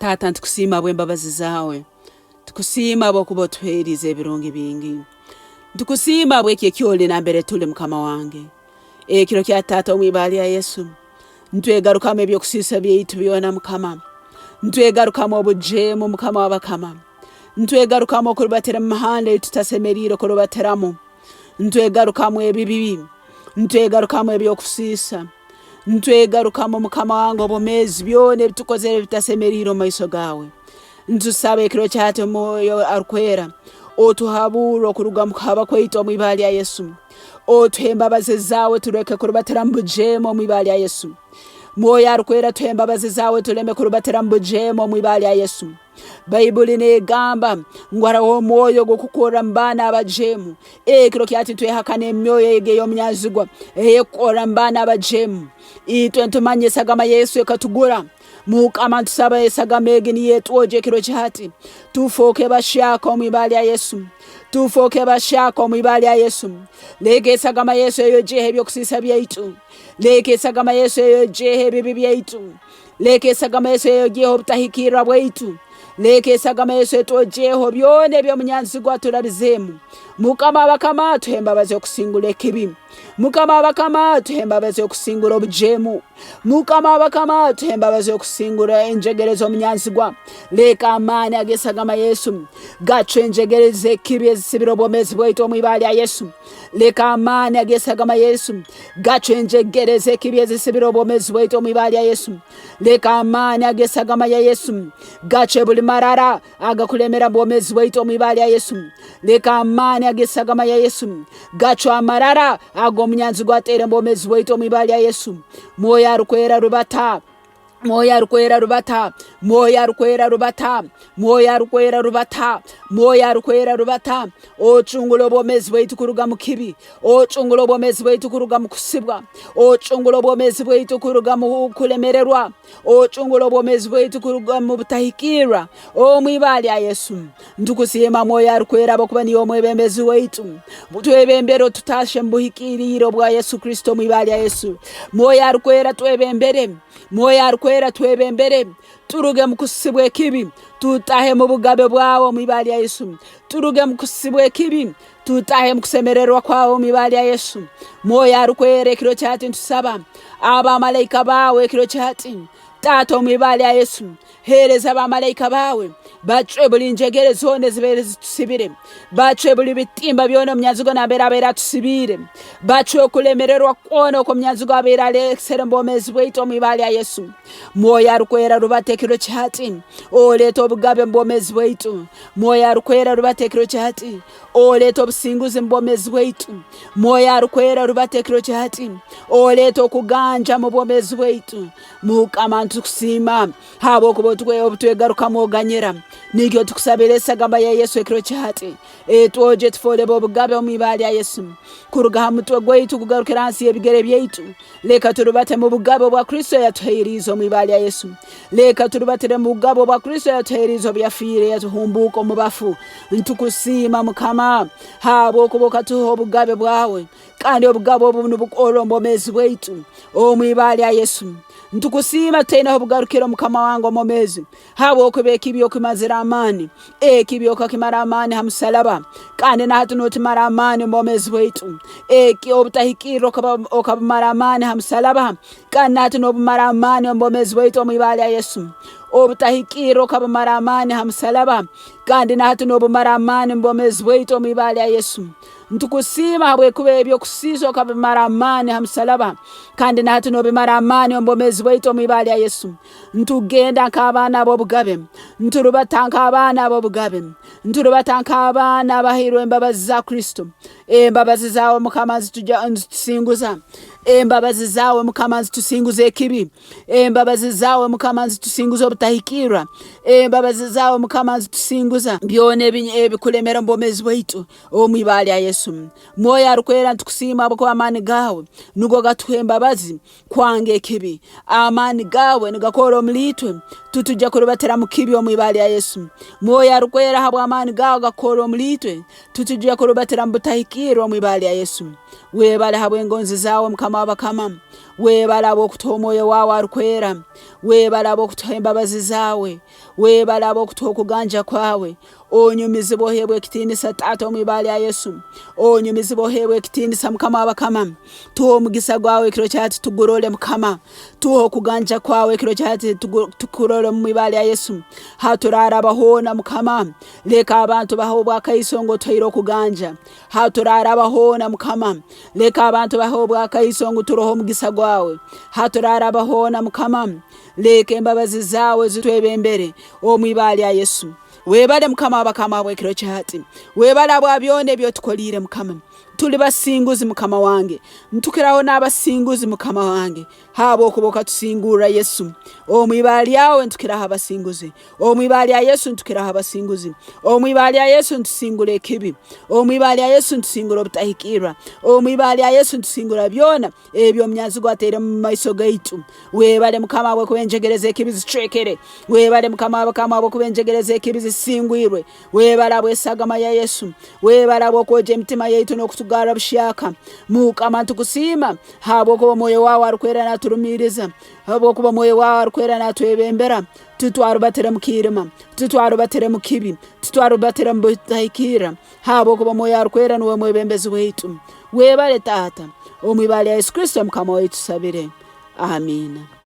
Tata ntukusima bw'embabazi zawe. Tukusima bw'okubotweriza ebirungi bingi. Tukusima bw'ekyo kyoli nambere tuli mukama wange. Ekiro kya tata omwibali ya Yesu. Ntwegarukamo ebyokusisa byaitu byona mukama. Ntwegarukamo obujemu mukama w'abakama. Ntwegarukamo okurubatira mu mahanga tutasemerire okurubatiramu. Ntwegarukamo ebibibi. Ntwegarukamo ebyokusisa. Ntwegarukamo mukama wange obumezi byone bitukozere bitasemerire mu maiso gawe. Ntusabe ekiro kyate Mwoyo Arukwera. Otuhabura okuruga mukaba kwaitu omwibali ya Yesu. Otuhembabaze zawe tureke kurubatira mu bujemu omwibali ya Yesu. Mwoyo Arukwera tuhembabaze zawe tuleme kurubatira mu bujemu omwibali ya Yesu. Bayibuli negamba ngwaraho omwoyo gukukora mbana abajemu. Ekiro kyati twehakane emyoyo ege y'omnyazigwa eyekora mbana abajemu. Itwe ntumanye sagama Yesu ekatugura. Mukama ntusaba esagama egini yetu oje ekiro kyati. Tufoke bashaka omwibali ya Yesu. Tufoke bashaka omwibali ya Yesu. Leke sagama Yesu eyojehe ebyokusisa byaitu. Leke sagama Yesu eyojehe ebibi byaitu. Leke sagama Yesu eyojehe obutahikira bwaitu. Leke sagama Yesu etojeho byone by'omunyanzigwa turabizemu. Mukama bakama tuhembabaze okusingula ekibi. Mukama bakama tuhembabaze okusingula obujemu. Mukama bakama tuhembabaze okusingula enjegerezo omunyanzigwa. Leka amani agesagama Yesu. Gacho enjegereze ekibi ezisibira obwomezi bwaitu omwibali ya Yesu. Leka amani agesagama Yesu. Gacho enjegereze ekibi ezisibira obwomezi bwaitu omwibali ya Yesu. Leka amani agesagama ya Yesu. Gacho buli marara agakulemera bwomezi bwaitu omwibali ya Yesu. Leka amani agesagama ya Yesu. Gacho amarara agomnyanzigwa atere mbomezi bwaitu omwibali ya Yesu. Mwoyo Arukwera rubata. Mwoyo Arukwera rubata. Mwoyo Arukwera rubata. Mwoyo Arukwera rubata. Mwoyo Arukwera rubata. Ochungulo bwomezi bwaitu kuruga mu kibi. Ochungulo bwomezi bwaitu kuruga mu kusibwa. Ochungulo bwomezi bwaitu kuruga mu kulemererwa. Ochungulo bwomezi bwaitu kuruga mu butahikira. Omwibali ya Yesu. Ntukusima Mwoyo Arukwera bokuba niyo mwebembezi waitu. Twebembere tutashe mbuhikiriro bwa Yesu Kristo mwibali ya Yesu. Mwoyo Arukwera twebembere. Mwoyo Arukwera twebembere. Turuge mukusibwe kibi. Tutahe mu bugabe bwawo mwibali ya Yesu. Turuge mukusibwe kibi. Tutahe mukusemererwa kwawo mwibali ya Yesu. Mwoyo Arukwera ekiro kyati ntusaba. Abamalayika bawe ekiro kyati. Tata mwibali ya Yesu. Hereza abamalayika bawe. Bacwe buli njegere zone zibere zitusibire. Bacwe buli bitimba byona omnyanzigo nabera tusibire. Bacwe okulemererwa kwona okomnyanzigo abera alexere mbomezi bwaitu omwibali ya Yesu. Mwoyo Arukwera rubatekero kyati. Oleto obugabe mbomezi bwaitu. Mwoyo Arukwera rubatekero kyati. Oleto obusinguzi mbomezi bwaitu. Mwoyo Arukwera rubatekero kyati. Oleto okuganja mu bwomezi bwaitu. Mukama ntukusima habo kubotwe obutwegaruka moganyera. Nigyo tukusabira esagamba ya Yesu ekiro kyati. Etwoje tufole bobugabe omwibali ya Yesu. Kuruga hamutwe gwaitu kugarukira hansi ebigere byaitu. Leka turubate mu bugabe bwa Kristo yatuhirizo omwibali ya Yesu. Leka turubatire mu bugabe bwa Kristo yatuhirizo byafire yatuhumbuko mu bafu. Ntukusima mukama habo kuboka tuho bugabe bwawe. Kandi obugabe obuno bukoro mbomezi bwaitu omwibali ya Yesu. Ntukusima tena obugarukiro mukama wangu omomezi. Habo okubeka ibyo kumazira amani. Ekibyo kakimara amani hamsalaba. Kandi na hatu notimara amani mbomezi bwaitu. Eki obutahikiro okabumara amani hamsalaba. Kandi na hatu nobumara amani mbomezi bwaitu omwibali ya Yesu. Obutahikiro okabumara amani hamsalaba. Kandi na hatu nobumara amani mbomezi bwaitu omwibali ya Yesu. Ntukusima habwe kube ebyo kusizo kabimara amani hamsalaba. Kandi na hatu nobimara amani mbomezi bwaitu omwibali ya Yesu. Ntugenda nk'abana abobugabe. Nturubatanka abana abobugabe. Nturubatanka abana abahirwe embabazi za Kristo. Embabazi zawe mukama zitusinguza. Embabazi zawe mukama zitusinguza ekibi. Embabazi zawe mukama zitusinguza obutahikira. Embabazi zawe mukama zitusinguza byone ebikulemera mbomezi bwaitu omwibali ya Yesu. Mwoyo Arukwera ntukusima boko amani gawe. Nugo gatuhembabazi kwange ekibi. Amani gawe nigakora omulitwe. Tutujja kurubatera mu kibi omwibali ya Yesu. Mwoyo Arukwera habwa amani gawe gakora omulitwe. Tutujja kurubatera mu butahikira omwibali ya Yesu. Webale habwe engonzi zawe mukama wabakama. webala bokutoa omwoyo wawe Arukwera, webala bokutoa embabazi zawe, webala bokutoa okuganja kwawe. Onyumizi bohebwe ekitiinisa Taata Mwibara ya Yesu, onyumizi bohebwe ekitiinisa Mukama w'abakama. Tuho omugisa gwawe ekiro kyati tugorole Mukama, tuho okuganja kwawe ekiro kyati tukurole mu Mwibara ya Yesu. Haturara bahona Mukama, leka abantu bahobwa akayisongo toyiro okuganja. Haturara bahona Mukama, leka abantu bahobwa akayisongo turoho omugisa gwawe. Haturara bahona Mukama, leka embabazi zawe zitwebembere o Mwibara ya Yesu. Webale Mukama w'abakama ekiro kyati, webala bwa byone byotukolire Mukama. Tuli basinguzi Mukama wange, ntukiraho n'abasinguzi Mukama wange. Habo okuboka tusingura Yesu. O Mwibara yawe ntukiraho abasinguzi, o Mwibara ya Yesu ntukiraho abasinguzi, o Mwibara ya Yesu ntusingura Ekibi, o Mwibara ya Yesu ntusingura obutahikira, o Mwibara ya Yesu ntusingura byona ebyo mnyanzi gwatere mu maiso gaitu. Webale Mukama wa kubenjegereza Ekibi zicekere, webale Mukama w'abakama wa kubenjegereza Ekibi zisingwirwe, webala bwesagama ya Yesu, webala bwokoje emitima yaitu n'okutugara bushaka. Mukama tukusima habo kuba omwoyo wawe Arukwera naturumiriza, habo kuba omwoyo wawe Arukwera natwebembera. Tutwarubatire mu kirima, tutwarubatire mu kibi, tutwarubatire mu butahikira. Habo kuba omwoyo Arukwera niwe mwebembezi weitu. Webale Taata o Mwibara ya Yesu Kristo Mukama waitu sabire. Amina.